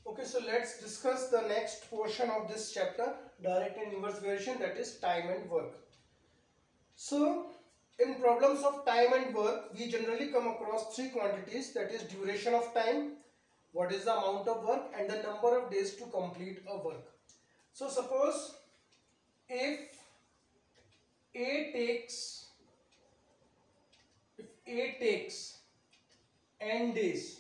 Okay, so let's discuss the next portion of this chapter, direct and inverse variation, that is time and work. So, in problems of time and work, we generally come across three quantities, that is duration of time, what is the amount of work, and the number of days to complete a work. So, suppose if A takes n days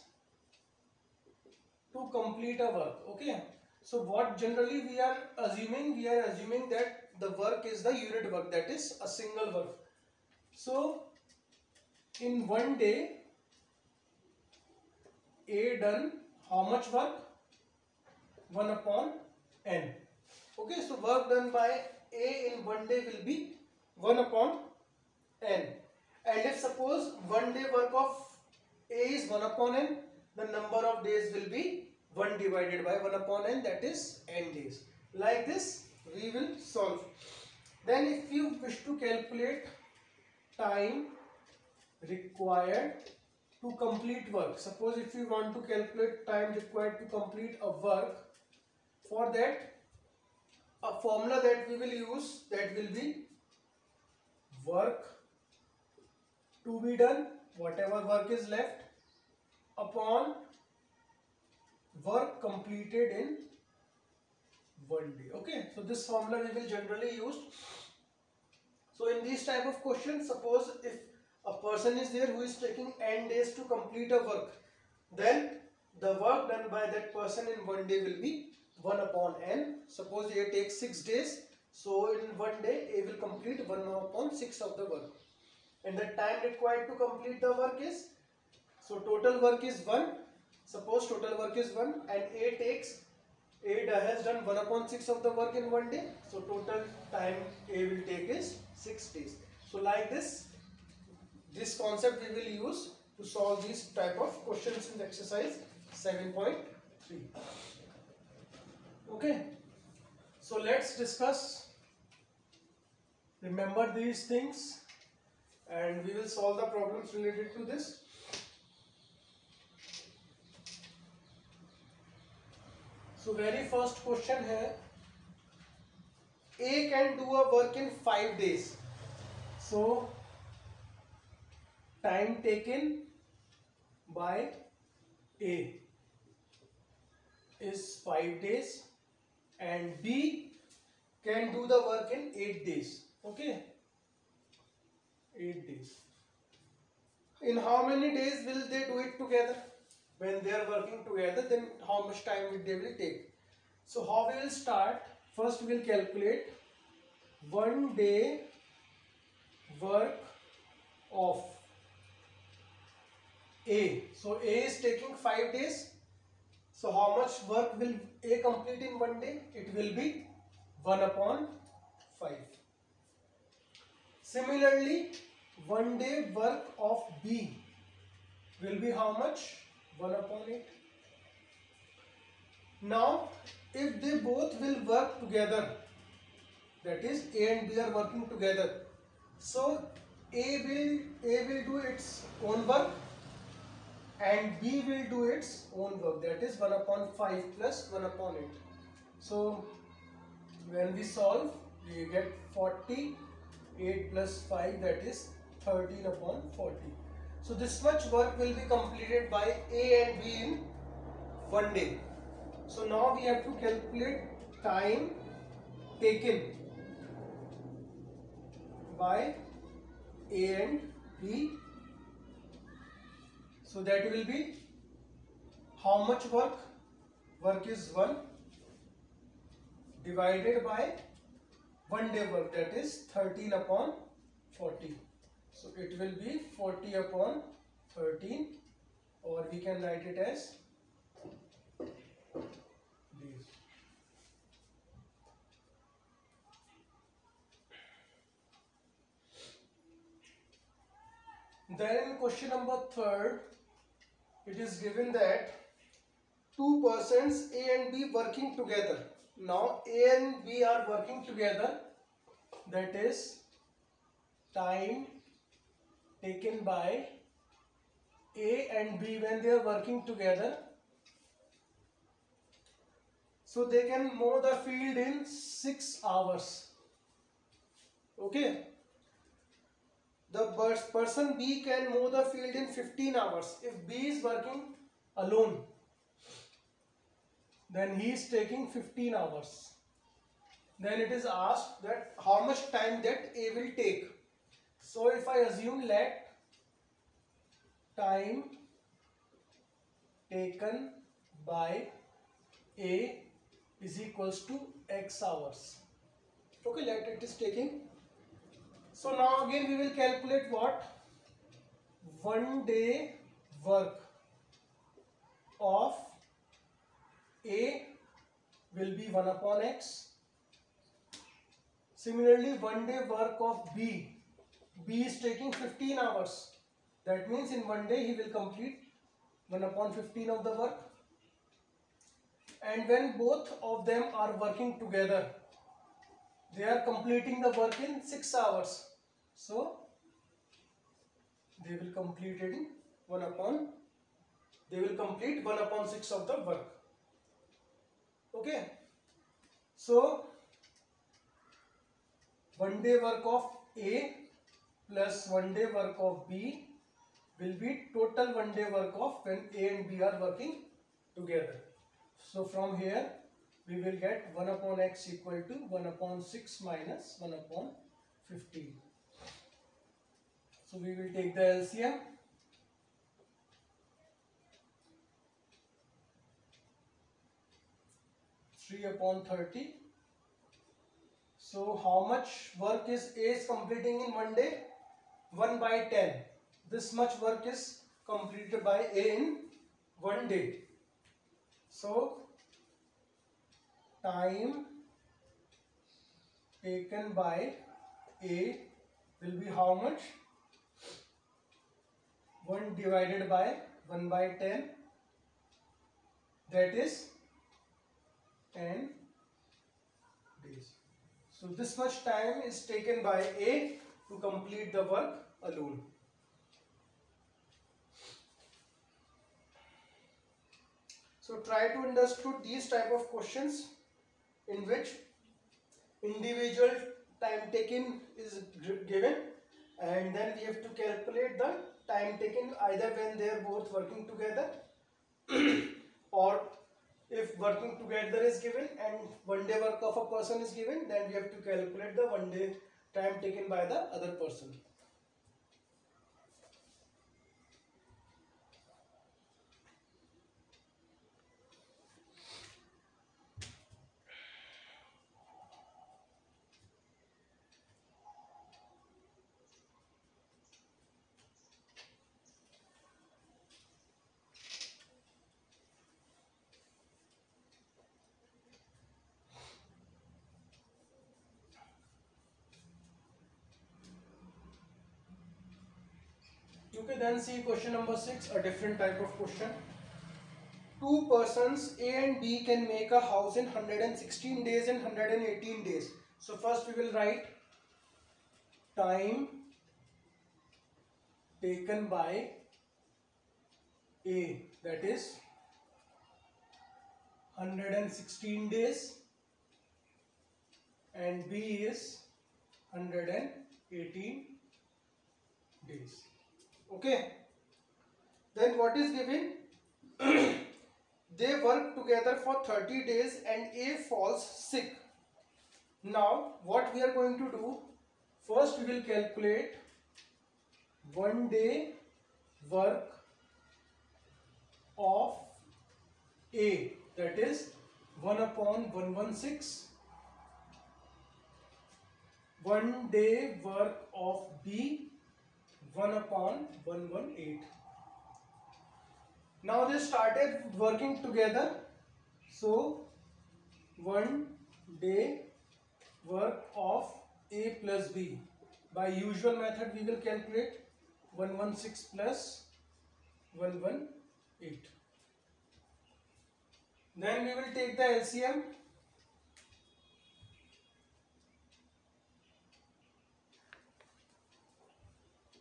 to complete a work. Okay, so what generally we are assuming that the work is the unit work, that is a single work. So in one day A done how much work? 1 upon n. Okay, so work done by A in one day will be 1 upon n, and if suppose one day work of A is 1 upon n, the number of days will be 1 divided by 1 upon n, that is n days. Like this we will solve. Then if you wish to calculate time required to complete work, suppose if you want to calculate time required to complete a work, for that a formula that we will use, that will be work to be done, whatever work is left, upon work completed in one day. Okay, so this formula we will generally use. So in these type of questions, suppose if a person is there who is taking n days to complete a work, then the work done by that person in one day will be 1 upon n. Suppose A takes 6 days, so in one day A will complete 1 upon 6 of the work, and the time required to complete the work is, so total work is 1. Suppose total work is 1 and A has done 1 upon 6 of the work in one day, so total time A will take is 6 days. So like this concept we will use to solve these type of questions in exercise 7.3. Okay, so let's discuss, remember these things, and we will solve the problems related to this. So very first question here, A can do a work in 5 days. So time taken by A is 5 days and B can do the work in 8 days. Okay, 8 days. In how many days will they do it together? When they are working together, then how much time they will take? So how we will start? First we will calculate 1 day work of A. So A is taking 5 days. So how much work will A complete in one day? It will be 1 upon 5. Similarly, 1 day work of B will be how much? 1 upon 8. Now, if they both will work together, that is A and B are working together, so A will do its own work and B will do its own work, that is 1 upon 5 plus 1 upon 8. So when we solve, we get 40, 8 plus 5, that is 13 upon 40. So this much work will be completed by A and B in one day. So now we have to calculate time taken by A and B. So that will be how much work? Work is 1 divided by 1 day work, that is 13 upon 40. So it will be 40 upon 13, or we can write it as days. Then question number 3rd, it is given that two persons A and B working together. Now A and B are working together, that is time taken by A and B when they are working together So they can mow the field in 6 hours. Okay. The person B can mow the field in 15 hours. If B is working alone, then he is taking 15 hours. Then it is asked that how much time that A will take. So if I assume let time taken by A is equals to X hours. Okay, let it is taking. So now again we will calculate what? 1 day work of A will be 1 upon X. Similarly, 1 day work of B. B is taking 15 hours. That means in 1 day he will complete 1 upon 15 of the work. And when both of them are working together, they are completing the work in 6 hours. So they will complete it in 1 upon 6 of the work. Okay. So 1 day work of A plus 1 day work of B will be total 1 day work of when A and B are working together. So from here we will get 1 upon X equal to 1 upon 6 minus 1 upon 15. So we will take the LCM. Three upon 30. So how much work is A is completing in 1 day? 1 by 10. This much work is completed by A in 1 day. So time taken by A will be how much? 1 divided by 1 by 10, that is 10 days. So this much time is taken by A to complete the work alone. So try to understand these type of questions in which individual time taken is given, and then we have to calculate the time taken either when they are both working together or if working together is given and 1 day work of a person is given, then we have to calculate the 1 day time taken by the other person. Okay, then see question number 6, a different type of question. Two persons A and B can make a house in 116 days and 118 days. So first we will write time taken by A, that is 116 days, and B is 118 days. Okay. Then what is given? They work together for 30 days and A falls sick. Now what we are going to do? First we will calculate 1 day work of A, that is 1 upon 116. 1 day work of B, 1 upon 118. Now they started working together. So 1 day work of A plus B. By usual method we will calculate 116 plus 118. Then we will take the LCM.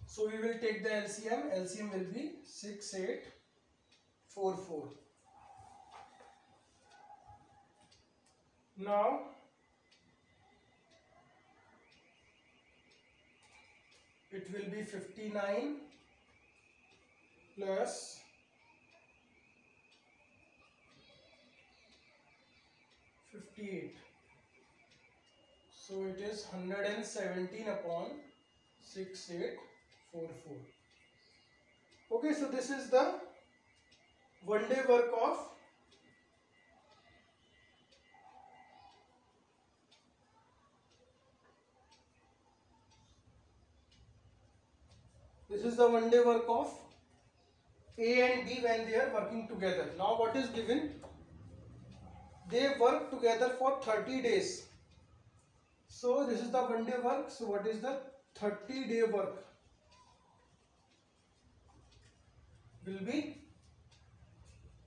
So we will take the LCM. LCM will be 6844. Now it will be 59 plus 58. So it is 117 upon 6844. Okay, so this is the one day work of A and B when they are working together. Now what is given? They work together for 30 days. So this is the one day work. So what is the 30-day work? Will be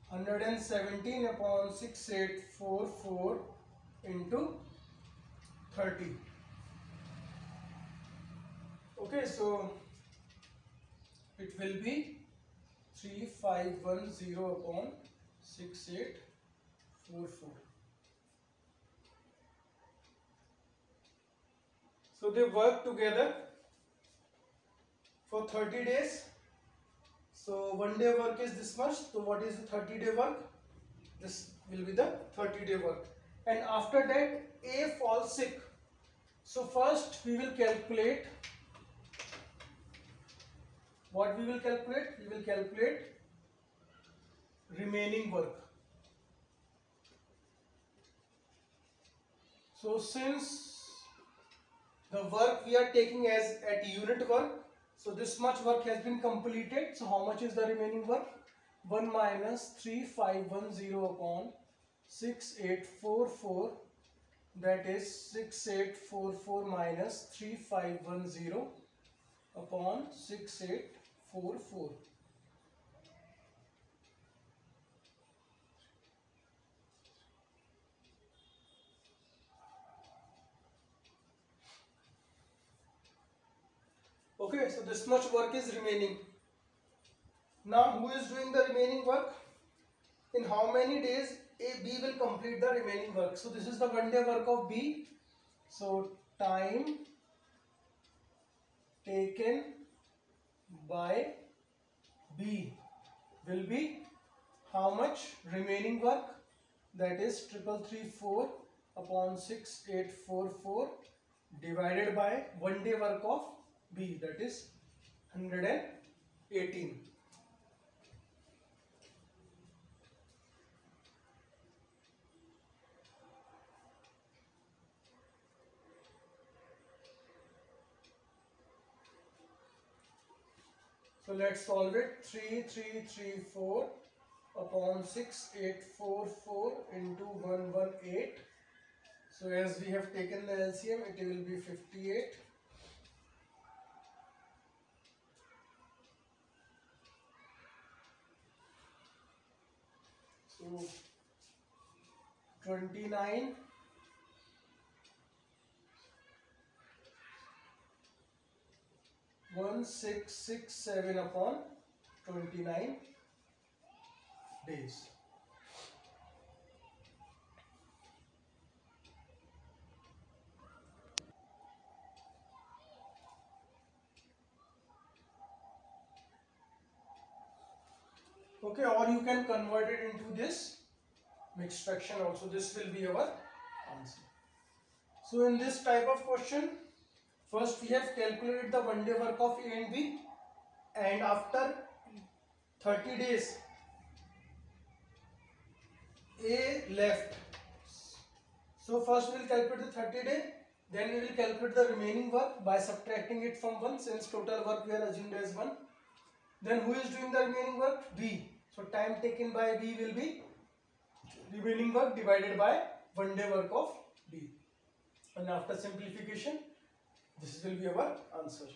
117 upon 6844 into 30. Okay, so it will be 3510 upon 6844. So they work together for 30 days. So one day work is this much. So what is the 30-day work? This will be the 30-day work. And after that A falls sick. So first we will calculate. What we will calculate? We will calculate remaining work. So since the work we are taking as at unit work, so this much work has been completed. So how much is the remaining work? 1 minus 3510 upon 6844, that is 6844 minus 3510 upon 6844. Okay, so this much work is remaining. Now who is doing the remaining work? In how many days B will complete the remaining work? So this is the one day work of B. So time taken by B will be how much? Remaining work, that is 3334 upon 6844 divided by one day work of B, that is 118. So let's solve it. 3334 upon 6844 into 118. So as we have taken the LCM, it will be 58. So 29 1667 upon 29 days. Okay, or you can convert it into this mixed fraction also. This will be our answer. So in this type of question, first we have calculated the one day work of A and B, and after 30 days A left. So first we will calculate the 30 day, then we will calculate the remaining work by subtracting it from 1, since total work we are assumed as 1. Then who is doing the remaining work? B. So time taken by B will be remaining work divided by one day work of B. And after simplification, this will be our answer.